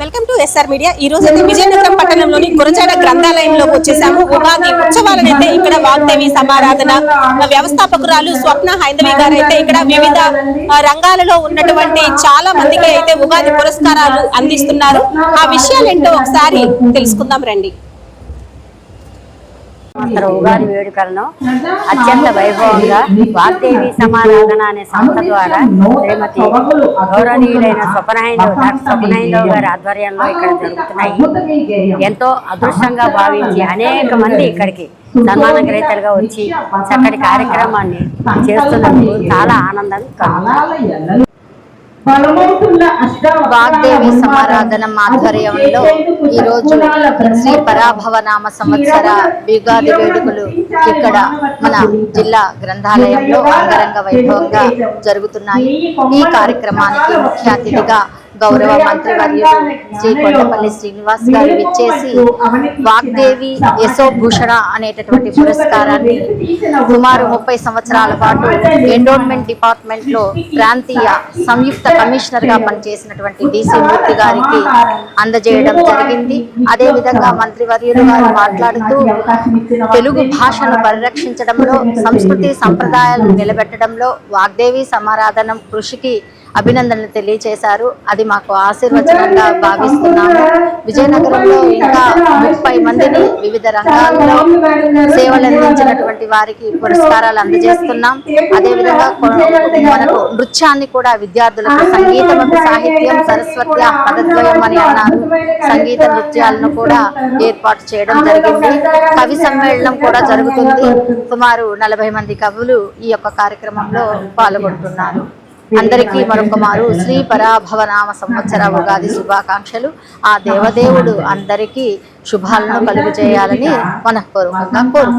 Welcome to SR media. ఈ రోజు అయితే విజయనగరం పట్టణంలోని గురజాడ గ్రంథాలయంలోకి వచ్చేసాము. ఉగాది ఉత్సవాలనైతే ఇక్కడ వాగ్దేవి సమారాధన వ్యవస్థాపకురాలు స్వప్న హైందవి గారు అయితే ఇక్కడ వివిధ రంగాలలో ఉన్నటువంటి చాలా మందికి అయితే ఉగాది పురస్కారాలు అందిస్తున్నారు. ఆ విషయాలేంటో ఒకసారి తెలుసుకుందాం రండి. ఉగాది వేడుకలను అత్యంత వైభవంగా వాగ్దేవి సమారాధన అనే సంస్థ ద్వారా శ్రీమతి గౌరవనీయులైన స్వప్నహైందవ్ గారి ఆధ్వర్యంలో ఇక్కడ జరుగుతున్నాయి. ఎంతో అదృష్టంగా భావించి అనేక మంది ఇక్కడికి సన్మాన గ్రహీతలుగా వచ్చి చక్కటి కార్యక్రమాన్ని చేస్తున్నందుకు చాలా ఆనందంగా వాగ్దేవి సమారాధన ఆధ్వర్యంలో ఈరోజు శ్రీ పరాభవనామ సంవత్సర యుగాది వేడుకలు ఇక్కడ మన జిల్లా గ్రంథాలయంలో అంగరంగ వైభవంగా జరుగుతున్నాయి. ఈ కార్యక్రమానికి ముఖ్య అతిథిగా గౌరవ మంత్రివర్యులు శ్రీ కొండపల్లి శ్రీనివాస్ గారు విచ్చేసి వాగ్దేవి యశోభూషణ అనేటటువంటి పురస్కారాన్ని సుమారు 30 సంవత్సరాల పాటు ఎండోన్మెంట్ డిపార్ట్మెంట్ లో ప్రాంతీయ సంయుక్త కమిషనర్ గా పనిచేసినటువంటి డిసి మూర్తి గారికి అందజేయడం జరిగింది. అదేవిధంగా మంత్రివర్యులు గారు మాట్లాడుతూ తెలుగు భాషను పరిరక్షించడంలో, సంస్కృతి సంప్రదాయాలను నిలబెట్టడంలో వాగ్దేవి సమారాధన కృషికి అభినందనలు తెలియజేశారు. అది మాకు ఆశీర్వచనంగా భావిస్తున్నాము. విజయనగరంలో ఇంకా 30 మందిని వివిధ రంగాల్లో సేవలు అందించినటువంటి వారికి పురస్కారాలు అందజేస్తున్నాం. అదేవిధంగా మనకు నృత్యాన్ని కూడా విద్యార్థులకు సంగీతం, సాహిత్యం, సరస్వతి పదద్వయం అని అన్నారు. సంగీత నృత్యాలను కూడా ఏర్పాటు చేయడం జరిగింది. కవి సమ్మేళనం కూడా జరుగుతుంది. సుమారు 40 మంది కవులు ఈ యొక్క కార్యక్రమంలో పాల్గొంటున్నారు. అందరికీ మరొకమారు శ్రీ పరాభవనామ సంవత్సర ఉగాది శుభాకాంక్షలు. ఆ దేవదేవుడు అందరికీ శుభాలను కలుగు చేయాలని మనఃపూర్వకంగా కోరుకుంటున్నాను.